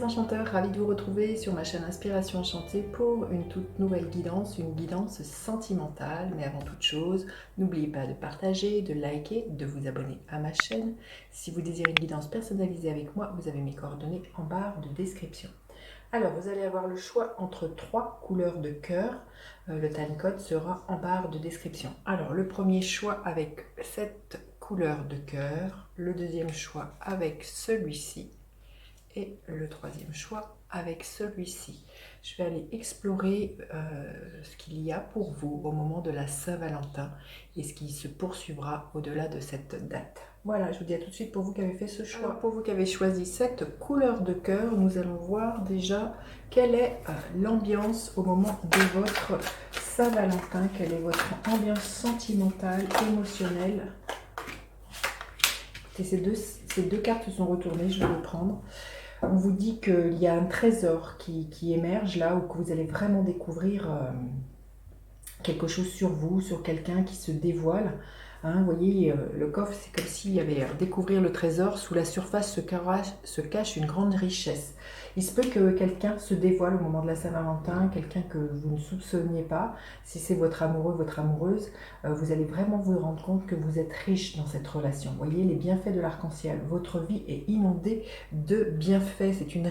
les enchanteurs, ravie de vous retrouver sur ma chaîne Inspiration Enchantée pour une toute nouvelle guidance, une guidance sentimentale. Mais avant toute chose, n'oubliez pas de partager, de liker, de vous abonner à ma chaîne. Si vous désirez une guidance personnalisée avec moi, vous avez mes coordonnées en barre de description. Alors, vous allez avoir le choix entre 3 couleurs de cœur. Le timecode sera en barre de description. Alors, le premier choix avec cette couleur de cœur, le deuxième choix avec celui-ci et le troisième choix avec celui-ci. Je vais aller explorer ce qu'il y a pour vous au moment de la Saint-Valentin et ce qui se poursuivra au-delà de cette date. Voilà, je vous dis à tout de suite pour vous qui avez fait ce choix. Alors, pour vous qui avez choisi cette couleur de cœur, nous allons voir déjà quelle est l'ambiance au moment de votre Saint-Valentin, quelle est votre ambiance sentimentale, émotionnelle. Et ces deux cartes se sont retournées, je vais les prendre. On vous dit qu'il y a un trésor qui émerge là, ou que vous allez vraiment découvrir quelque chose sur vous, sur quelqu'un qui se dévoile. Hein, vous voyez, le coffre, c'est comme s'il y avait découvrir le trésor. Sous la surface se cache une grande richesse. Il se peut que quelqu'un se dévoile au moment de la Saint-Valentin, quelqu'un que vous ne soupçonniez pas. Si c'est votre amoureux, votre amoureuse, vous allez vraiment vous rendre compte que vous êtes riche dans cette relation. Vous voyez les bienfaits de l'arc-en-ciel. Votre vie est inondée de bienfaits. C'est une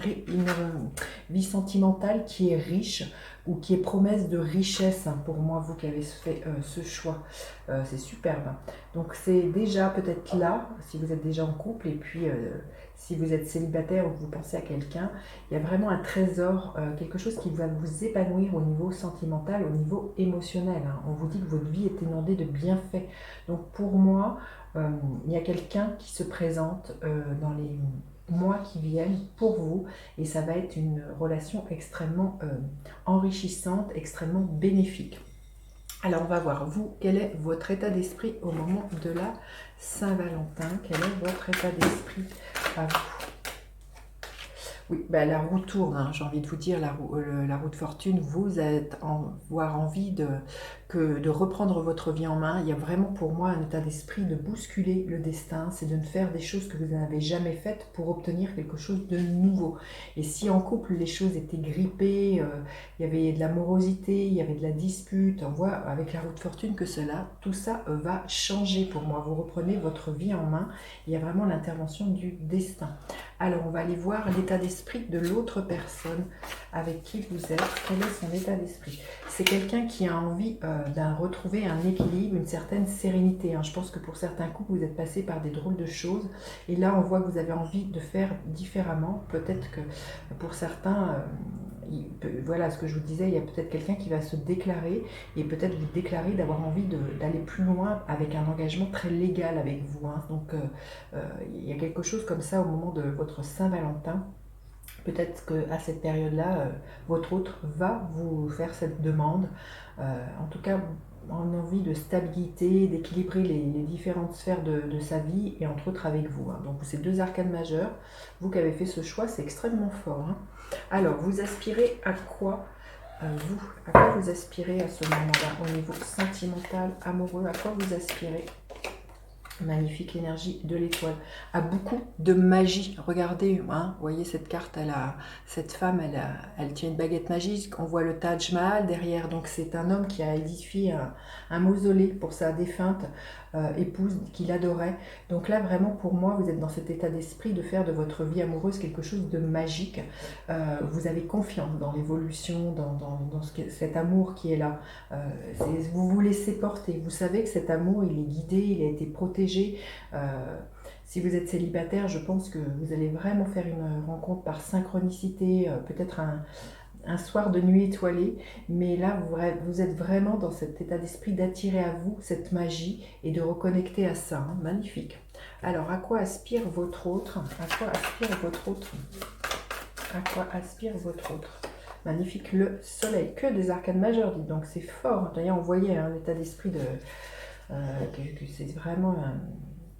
vie sentimentale qui est riche ou qui est promesse de richesse, hein, pour moi, vous qui avez fait ce choix. C'est superbe. Donc c'est déjà peut-être là, si vous êtes déjà en couple, et puis si vous êtes célibataire ou que vous pensez à quelqu'un, il y a vraiment un trésor, quelque chose qui va vous épanouir au niveau sentimental, au niveau émotionnel. Hein. On vous dit que votre vie est inondée de bienfaits. Donc pour moi, il y a quelqu'un qui se présente dans les mois qui viennent pour vous, et ça va être une relation extrêmement enrichissante, extrêmement bénéfique. Alors on va voir, vous, quel est votre état d'esprit au moment de la Saint-Valentin? Quel est votre état d'esprit à vous? Oui, ben, la roue tourne, hein, j'ai envie de vous dire, la roue de fortune, vous êtes avoir envie de reprendre votre vie en main. Il y a vraiment pour moi un état d'esprit de bousculer le destin, c'est de ne faire des choses que vous n'avez jamais faites pour obtenir quelque chose de nouveau. Et si en couple les choses étaient grippées, il y avait de la morosité, il y avait de la dispute, on voit avec la roue de fortune que tout ça va changer pour moi. Vous reprenez votre vie en main, il y a vraiment l'intervention du destin. Alors on va aller voir l'état d'esprit de l'autre personne avec qui vous êtes. Quel est son état d'esprit? C'est quelqu'un qui a envie de retrouver un équilibre, une certaine sérénité. Hein. Je pense que pour certains couples, vous êtes passés par des drôles de choses. Et là, on voit que vous avez envie de faire différemment. Peut-être que pour certains, voilà ce que je vous disais, il y a peut-être quelqu'un qui va se déclarer et peut-être vous déclarer d'avoir envie d'aller plus loin avec un engagement très légal avec vous. Hein. Donc, il y a quelque chose comme ça au moment de votre Saint-Valentin. Peut-être qu'à cette période-là, votre autre va vous faire cette demande. En tout cas, en envie de stabilité, d'équilibrer les différentes sphères de sa vie et entre autres avec vous. Hein. Donc ces deux arcanes majeures, vous qui avez fait ce choix, c'est extrêmement fort. Hein. Alors, vous aspirez à quoi vous? À quoi vous aspirez à ce moment-là au niveau sentimental, amoureux? À quoi vous aspirez? Magnifique énergie de l'étoile, a beaucoup de magie. Regardez, hein, vous voyez cette carte, cette femme, elle tient une baguette magique. On voit le Taj Mahal derrière, donc c'est un homme qui a édifié un mausolée pour sa défunte épouse qu'il adorait. Donc là, vraiment, pour moi, vous êtes dans cet état d'esprit de faire de votre vie amoureuse quelque chose de magique. Vous avez confiance dans l'évolution, dans cet amour qui est là. Vous vous laissez porter. Vous savez que cet amour, il est guidé, il a été protégé. Si vous êtes célibataire, je pense que vous allez vraiment faire une rencontre par synchronicité, peut-être un soir de nuit étoilée, mais là vous êtes vraiment dans cet état d'esprit d'attirer à vous cette magie et de reconnecter à ça. Hein. Magnifique. Alors, à quoi aspire votre autre? À quoi aspire votre autre? À quoi aspire votre autre? Magnifique, le soleil, que des arcanes majeures, dites donc, c'est fort. D'ailleurs, on voyait hein, l'état d'esprit que c'est vraiment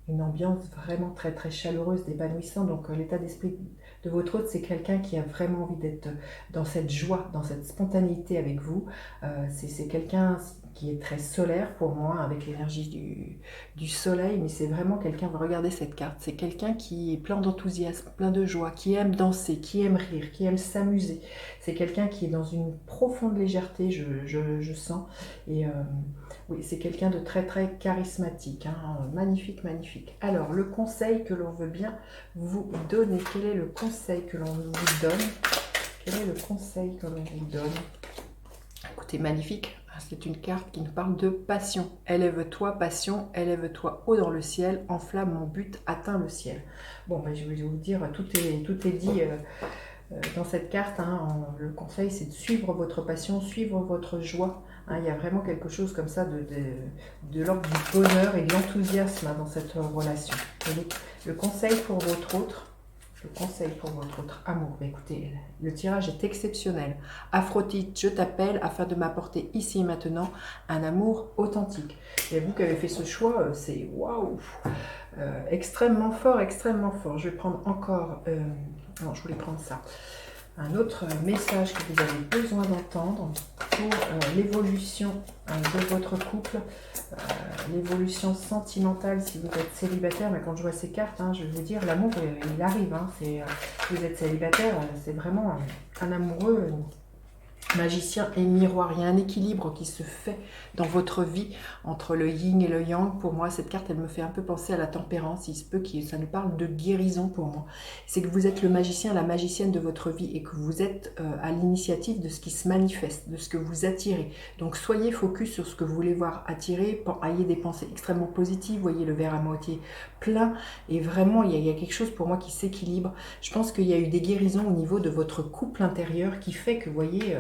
une ambiance vraiment très très chaleureuse, d'épanouissant. Donc l'état d'esprit de votre hôte, c'est quelqu'un qui a vraiment envie d'être dans cette joie, dans cette spontanéité avec vous. C'est quelqu'un qui est très solaire pour moi, avec l'énergie du soleil, mais c'est vraiment quelqu'un, regardez cette carte, c'est quelqu'un qui est plein d'enthousiasme, plein de joie, qui aime danser, qui aime rire, qui aime s'amuser. C'est quelqu'un qui est dans une profonde légèreté, je sens, et oui, c'est quelqu'un de très très charismatique, hein, magnifique, magnifique. Alors, le conseil que l'on veut bien vous donner, quel est le conseil que l'on vous donne? Quel est le conseil que l'on vous donne? Écoutez, magnifique, c'est une carte qui nous parle de passion. Élève-toi, passion, élève-toi haut dans le ciel, enflamme mon but, atteins le ciel. Bon, ben, je vais vous dire, tout est dit dans cette carte. Hein, le conseil, c'est de suivre votre passion, suivre votre joie. Hein, il y a vraiment quelque chose comme ça de l'ordre du bonheur et de l'enthousiasme dans cette relation. Le conseil pour votre autre. Le conseil pour votre autre amour. Écoutez, le tirage est exceptionnel. Aphrodite, je t'appelle afin de m'apporter ici et maintenant un amour authentique. Et vous qui avez fait ce choix, c'est waouh, extrêmement fort, extrêmement fort. Je vais prendre encore, non, je voulais prendre ça. Un autre message que vous avez besoin d'entendre pour l'évolution de votre couple, l'évolution sentimentale si vous êtes célibataire. Mais quand je vois ces cartes, hein, je vais vous dire, l'amour, il arrive. Hein, si vous êtes célibataire, c'est vraiment un amoureux magicien et miroir. Il y a un équilibre qui se fait dans votre vie entre le yin et le yang. Pour moi, cette carte, elle me fait un peu penser à la tempérance. Il se peut que ça nous parle de guérison pour moi. C'est que vous êtes le magicien, la magicienne de votre vie et que vous êtes à l'initiative de ce qui se manifeste, de ce que vous attirez. Donc, soyez focus sur ce que vous voulez voir attirer. Ayez des pensées extrêmement positives. Voyez le verre à moitié plein. Et vraiment, il y a quelque chose pour moi qui s'équilibre. Je pense qu'il y a eu des guérisons au niveau de votre couple intérieur qui fait que, vous voyez...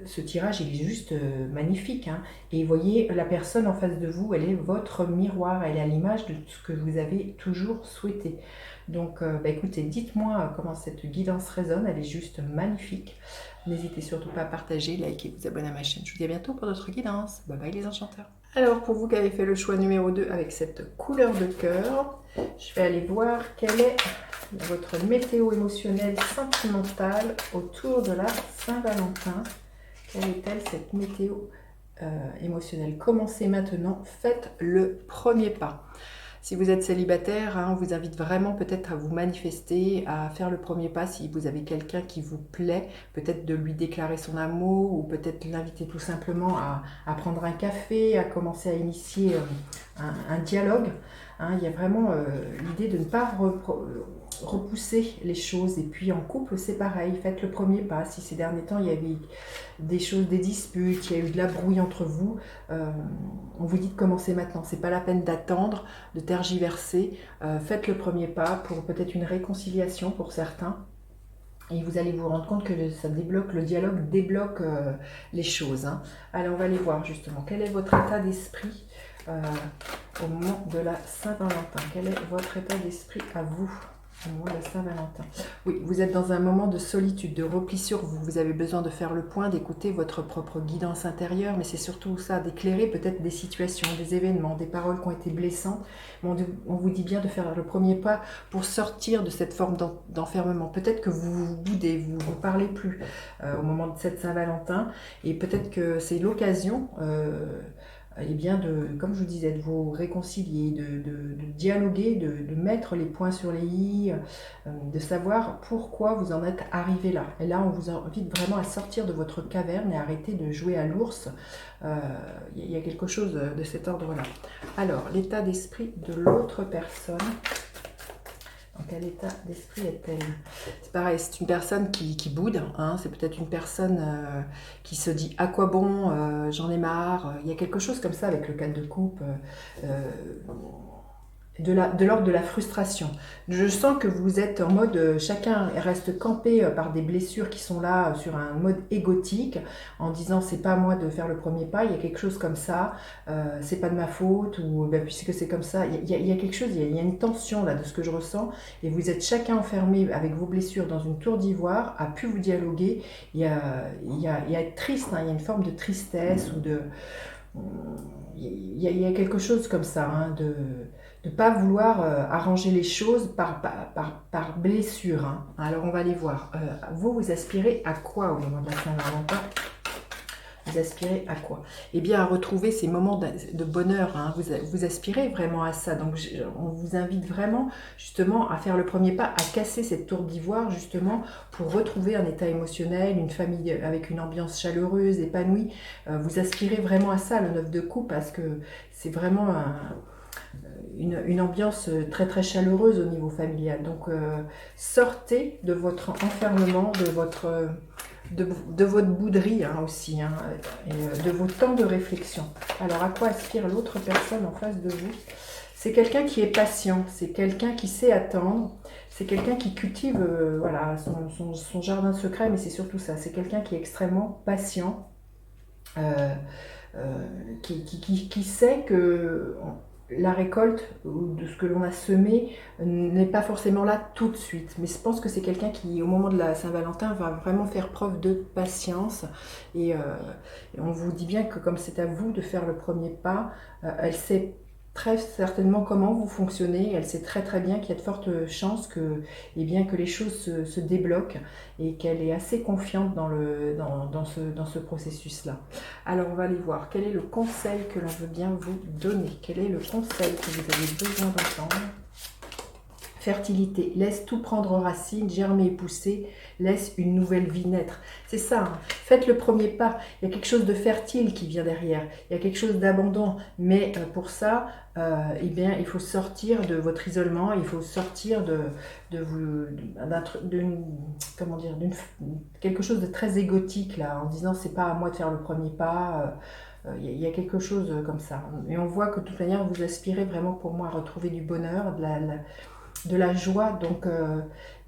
ce tirage il est juste magnifique, hein. Et vous voyez la personne en face de vous, elle est votre miroir, elle est à l'image de ce que vous avez toujours souhaité. Donc écoutez, dites-moi comment cette guidance résonne, elle est juste magnifique. N'hésitez surtout pas à partager, liker, vous abonner à ma chaîne. Je vous dis à bientôt pour d'autres guidances. Bye bye les enchanteurs. Alors pour vous qui avez fait le choix numéro 2 avec cette couleur de cœur, je vais aller voir quelle est votre météo émotionnelle sentimentale autour de la Saint-Valentin. Quelle est-elle cette météo émotionnelle? Commencez maintenant, faites le premier pas. Si vous êtes célibataire, hein, on vous invite vraiment peut-être à vous manifester, à faire le premier pas si vous avez quelqu'un qui vous plaît, peut-être de lui déclarer son amour ou peut-être l'inviter tout simplement à prendre un café, à commencer à initier un dialogue. Hein, il y a vraiment l'idée de ne pas repousser les choses. Et puis en couple, c'est pareil, faites le premier pas. Si ces derniers temps, il y avait des choses, des disputes, il y a eu de la brouille entre vous, on vous dit de commencer maintenant. C'est pas la peine d'attendre, de tergiverser. Faites le premier pas pour peut-être une réconciliation pour certains. Et vous allez vous rendre compte que ça débloque, le dialogue débloque les choses. Hein. Allez, on va aller voir justement. Quel est votre état d'esprit au moment de la Saint-Valentin? Quel est votre état d'esprit à vous au moment de la Saint-Valentin? Oui, vous êtes dans un moment de solitude, de repli sur vous. Vous avez besoin de faire le point, d'écouter votre propre guidance intérieure, mais c'est surtout ça, d'éclairer peut-être des situations, des événements, des paroles qui ont été blessantes. On vous dit bien de faire le premier pas pour sortir de cette forme d'enfermement. Peut-être que vous vous boudez, vous ne parlez plus au moment de cette Saint-Valentin, et peut-être que c'est l'occasion... eh bien comme je vous disais, de vous réconcilier, de dialoguer, de mettre les points sur les i, de savoir pourquoi vous en êtes arrivé là. Et là, on vous invite vraiment à sortir de votre caverne et arrêter de jouer à l'ours. Il y a quelque chose de cet ordre-là. Alors, l'état d'esprit de l'autre personne. Dans quel état d'esprit est-elle? C'est pareil, c'est une personne qui boude, hein, c'est peut-être une personne qui se dit à quoi bon, j'en ai marre. Il y a quelque chose comme ça avec le 4 de coupe, de l'ordre de la frustration. Je sens que vous êtes en mode, chacun reste campé par des blessures qui sont là sur un mode égotique, en disant c'est pas à moi de faire le premier pas, il y a quelque chose comme ça, c'est pas de ma faute, ou puisque c'est comme ça, il y a quelque chose, il y a une tension là de ce que je ressens, et vous êtes chacun enfermé avec vos blessures dans une tour d'ivoire, à plus vous dialoguer, il y a être triste, hein, il y a une forme de tristesse, ou de... Il y a quelque chose comme ça, hein, de ne pas vouloir arranger les choses par blessure. Hein. Alors on va aller voir. Vous aspirez à quoi au moment de la Saint-Valentin? Vous aspirez à quoi? Eh bien, à retrouver ces moments de bonheur. Hein. Vous aspirez vraiment à ça. Donc, on vous invite vraiment, justement, à faire le premier pas, à casser cette tour d'ivoire, justement, pour retrouver un état émotionnel, une famille avec une ambiance chaleureuse, épanouie. Vous aspirez vraiment à ça, le 9 de coupe, parce que c'est vraiment une ambiance très très chaleureuse au niveau familial. Donc sortez de votre enfermement, de votre bouderie hein, aussi, hein, et de vos temps de réflexion. Alors à quoi aspire l'autre personne en face de vous? C'est quelqu'un qui est patient, c'est quelqu'un qui sait attendre, c'est quelqu'un qui cultive voilà, son jardin secret, mais c'est surtout ça, c'est quelqu'un qui est extrêmement patient, euh, qui sait que la récolte de ce que l'on a semé n'est pas forcément là tout de suite. Mais je pense que c'est quelqu'un qui, au moment de la Saint-Valentin, va vraiment faire preuve de patience. Et on vous dit bien que comme c'est à vous de faire le premier pas, elle sait très certainement comment vous fonctionnez. Elle sait très très bien qu'il y a de fortes chances que, eh bien, que les choses se débloquent et qu'elle est assez confiante dans ce processus-là. Alors on va aller voir quel est le conseil que l'on veut bien vous donner. Quel est le conseil que vous avez besoin d'entendre? Fertilité, laisse tout prendre racine, germer et pousser, laisse une nouvelle vie naître. C'est ça, hein. Faites le premier pas. Il y a quelque chose de fertile qui vient derrière. Il y a quelque chose d'abondant. Mais pour ça, eh bien, il faut sortir de votre isolement. Il faut sortir comment dire, quelque chose de très égotique là, en disant c'est pas à moi de faire le premier pas. Il y a quelque chose comme ça. Et on voit que de toute manière, vous aspirez vraiment pour moi à retrouver du bonheur, de la joie. Donc,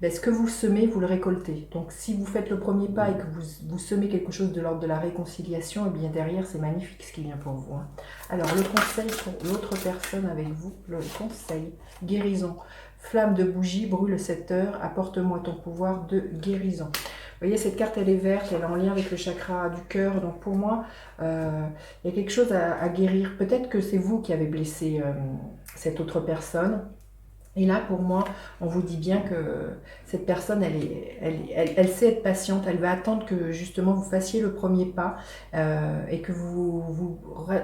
ce que vous semez, vous le récoltez. Donc, si vous faites le premier pas et que vous semez quelque chose de l'ordre de la réconciliation, et bien derrière, c'est magnifique ce qui vient pour vous. Hein. Alors, le conseil pour l'autre personne avec vous, le conseil, guérison. Flamme de bougie, brûle cette heure, apporte-moi ton pouvoir de guérison. Vous voyez, cette carte, elle est verte, elle est en lien avec le chakra du cœur. Donc, pour moi, il y a quelque chose à guérir. Peut-être que c'est vous qui avez blessé cette autre personne. Et là, pour moi, on vous dit bien que cette personne, elle sait être patiente, elle va attendre que justement vous fassiez le premier pas et que vous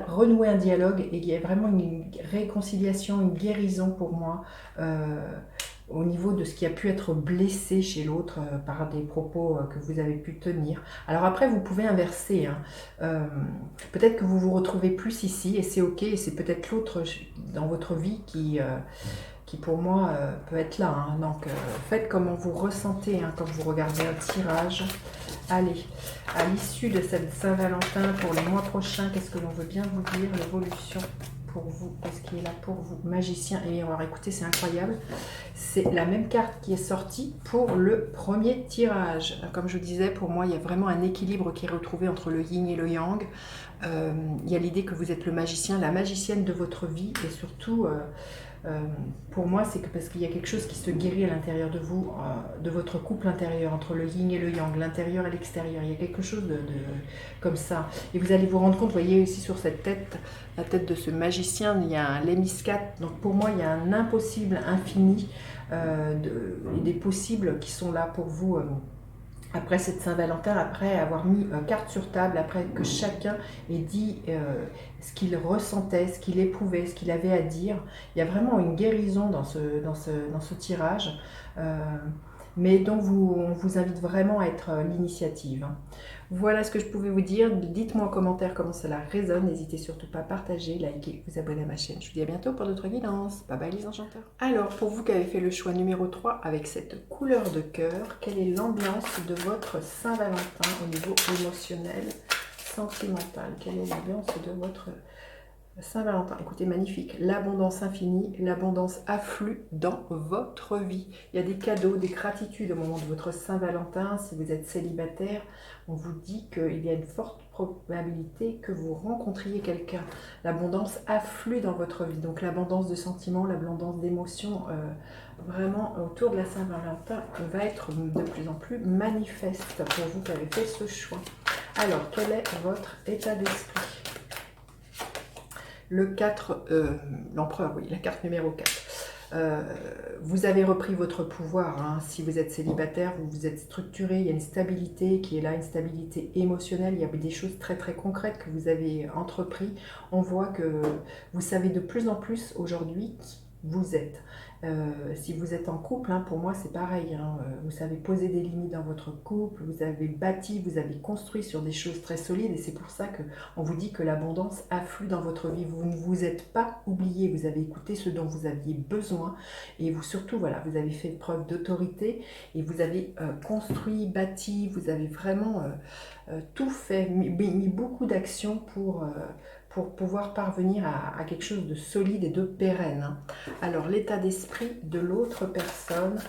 renouez un dialogue et qu'il y ait vraiment une réconciliation, une guérison pour moi au niveau de ce qui a pu être blessé chez l'autre par des propos que vous avez pu tenir. Alors après, vous pouvez inverser. Hein. Peut-être que vous vous retrouvez plus ici et c'est ok, et c'est peut-être l'autre dans votre vie qui pour moi peut être là. Hein. Donc faites comme vous ressentez hein, quand vous regardez un tirage. Allez, à l'issue de cette Saint-Valentin, pour les mois prochains, qu'est-ce que l'on veut bien vous dire? L'évolution pour vous, qu'est-ce qui est là pour vous? Magicien, et on va écouter, c'est incroyable. C'est la même carte qui est sortie pour le premier tirage. Comme je vous disais, pour moi, il y a vraiment un équilibre qui est retrouvé entre le yin et le yang. Il y a l'idée que vous êtes le magicien, la magicienne de votre vie, et surtout... pour moi, c'est que parce qu'il y a quelque chose qui se guérit à l'intérieur de vous, de votre couple intérieur, entre le yin et le yang, l'intérieur et l'extérieur. Il y a quelque chose comme ça. Et vous allez vous rendre compte, vous voyez ici sur cette tête, la tête de ce magicien, il y a un lémiscate. Donc pour moi, il y a un impossible infini et des possibles qui sont là pour vous. Après cette Saint-Valentin, après avoir mis carte sur table, après que chacun ait dit ce qu'il ressentait, ce qu'il éprouvait, ce qu'il avait à dire, il y a vraiment une guérison dans ce tirage, mais dont on vous invite vraiment à être l'initiative. Voilà ce que je pouvais vous dire. Dites-moi en commentaire comment cela résonne. N'hésitez surtout pas à partager, liker, vous abonner à ma chaîne. Je vous dis à bientôt pour d'autres guidances. Bye bye les enchanteurs. Alors, pour vous qui avez fait le choix numéro 3 avec cette couleur de cœur, quelle est l'ambiance de votre Saint-Valentin au niveau émotionnel, sentimental? Quelle est l'ambiance de votre Saint-Valentin? Écoutez, magnifique. L'abondance infinie, l'abondance afflue dans votre vie. Il y a des cadeaux, des gratitudes au moment de votre Saint-Valentin. Si vous êtes célibataire, on vous dit qu'il y a une forte probabilité que vous rencontriez quelqu'un. L'abondance afflue dans votre vie. Donc l'abondance de sentiments, l'abondance d'émotions, vraiment autour de la Saint-Valentin va être de plus en plus manifeste pour vous qui avez fait ce choix. Alors, quel est votre état d'esprit? Le 4, l'empereur, oui, la carte numéro 4. Euh, vous avez repris votre pouvoir, hein. Si vous êtes célibataire, vous vous êtes structuré, il y a une stabilité qui est là, une stabilité émotionnelle, il y a des choses très très concrètes que vous avez entrepris. On voit que vous savez de plus en plus aujourd'hui qui vous êtes. Si vous êtes en couple, hein, pour moi c'est pareil, hein. Vous savez poser des limites dans votre couple, vous avez bâti, vous avez construit sur des choses très solides et c'est pour ça qu'on vous dit que l'abondance afflue dans votre vie. Vous ne vous êtes pas oublié, vous avez écouté ce dont vous aviez besoin et vous surtout, voilà, vous avez fait preuve d'autorité et vous avez construit, bâti, vous avez vraiment tout fait, mis beaucoup d'actions pour pouvoir parvenir à quelque chose de solide et de pérenne, hein. Alors, l'état d'esprit de l'autre personne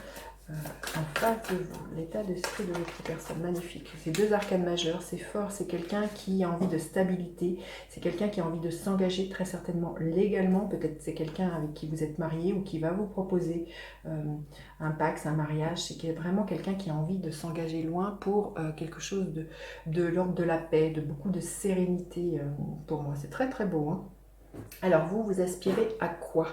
en face de vous, l'état d'esprit de l'autre personne, magnifique. C'est deux arcanes majeures, c'est fort, c'est quelqu'un qui a envie de stabilité, c'est quelqu'un qui a envie de s'engager très certainement légalement, peut-être c'est quelqu'un avec qui vous êtes marié ou qui va vous proposer un pax, un mariage, c'est vraiment quelqu'un qui a envie de s'engager loin pour quelque chose de l'ordre de la paix, de beaucoup de sérénité pour moi. C'est très très beau, hein. Alors vous aspirez à quoi?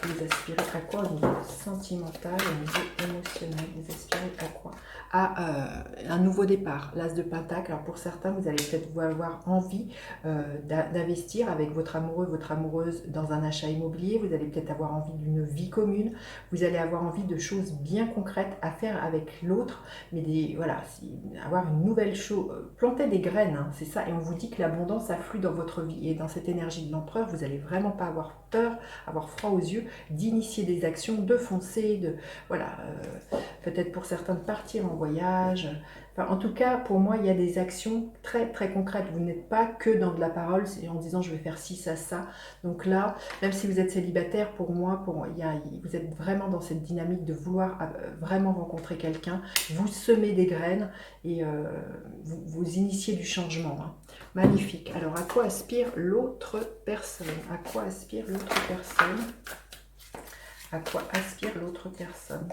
Vous aspirez à quoi au niveau sentimental, au niveau émotionnel? Vous aspirez à quoi? À un nouveau départ, l'as de Pentacle. Alors pour certains, vous allez peut-être avoir envie d'investir avec votre amoureux, votre amoureuse dans un achat immobilier. Vous allez peut-être avoir envie d'une vie commune. Vous allez avoir envie de choses bien concrètes à faire avec l'autre. Mais voilà, avoir une nouvelle chose, planter des graines, hein, c'est ça. Et on vous dit que l'abondance afflue dans votre vie. Et dans cette énergie de l'empereur, vous n'allez vraiment pas avoir peur, avoir froid aux yeux, d'initier des actions, de foncer, voilà, peut-être pour certains de partir en voyage. Enfin, en tout cas, pour moi, il y a des actions très très concrètes. Vous n'êtes pas que dans de la parole, c'est en disant je vais faire ci, ça. Donc là, même si vous êtes célibataire, pour moi, vous êtes vraiment dans cette dynamique de vouloir vraiment rencontrer quelqu'un. Vous semez des graines et vous initiez du changement, hein. Magnifique. Alors, à quoi aspire l'autre personne? À quoi aspire l'autre personne? À quoi aspire l'autre personne?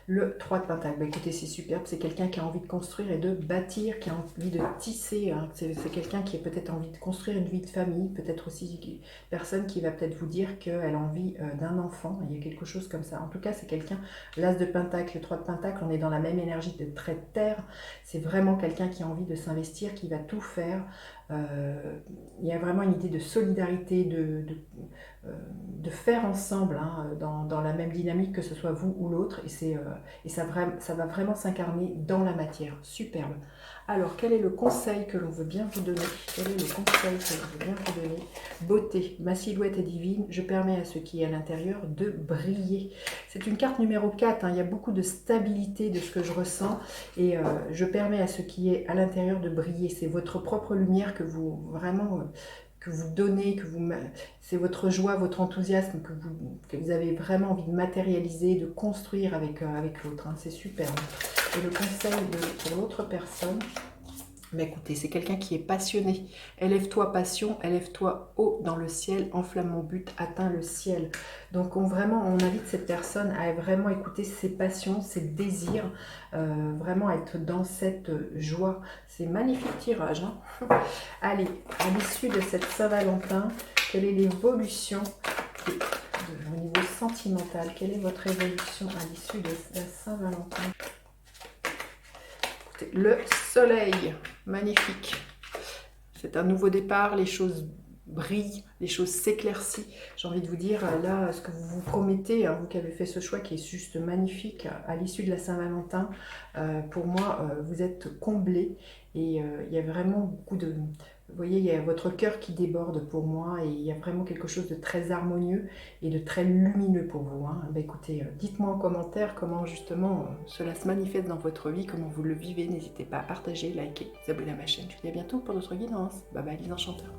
Le 3 de Pentacle, bah écoutez, c'est superbe, c'est quelqu'un qui a envie de construire et de bâtir, qui a envie de tisser, hein. C'est quelqu'un qui a peut-être envie de construire une vie de famille, peut-être aussi une personne qui va peut-être vous dire qu'elle a envie d'un enfant, il y a quelque chose comme ça. En tout cas, c'est quelqu'un, l'As de Pentacle, le 3 de Pentacle, on est dans la même énergie de trait de terre, c'est vraiment quelqu'un qui a envie de s'investir, qui va tout faire. Il y a vraiment une idée de solidarité, de faire ensemble, hein, dans la même dynamique, que ce soit vous ou l'autre, et ça va vraiment s'incarner dans la matière. Superbe. Alors, quel est le conseil que l'on veut bien vous donner? Quel est le conseil que l'on veut bien vous donner? Beauté, ma silhouette est divine, je permets à ce qui est à l'intérieur de briller. C'est une carte numéro 4, hein, il y a beaucoup de stabilité de ce que je ressens, et je permets à ce qui est à l'intérieur de briller. C'est votre propre lumière que vous, vraiment... que vous donnez, c'est votre joie, votre enthousiasme que vous avez vraiment envie de matérialiser, de construire avec l'autre, hein. C'est super. Et le conseil pour l'autre personne, mais écoutez, c'est quelqu'un qui est passionné. Élève-toi passion, élève-toi haut dans le ciel, enflamme mon but, atteins le ciel. Donc on invite cette personne à vraiment écouter ses passions, ses désirs, vraiment être dans cette joie. C'est magnifique tirage, hein. Allez, à l'issue de cette Saint-Valentin, quelle est l'évolution au niveau sentimental? Quelle est votre évolution à l'issue de la Saint-Valentin? Le soleil, magnifique. C'est un nouveau départ, les choses brillent, les choses s'éclaircissent. J'ai envie de vous dire, là, ce que vous vous promettez, hein, vous qui avez fait ce choix qui est juste magnifique, à l'issue de la Saint-Valentin, pour moi, vous êtes comblés. Et il y a vraiment beaucoup de... Vous voyez, il y a votre cœur qui déborde pour moi, et il y a vraiment quelque chose de très harmonieux et de très lumineux pour vous, hein. Bah, écoutez, dites-moi en commentaire comment justement cela se manifeste dans votre vie, comment vous le vivez. N'hésitez pas à partager, liker, vous abonner à ma chaîne. Je vous dis à bientôt pour d'autres guidances. Bye bye les enchanteurs.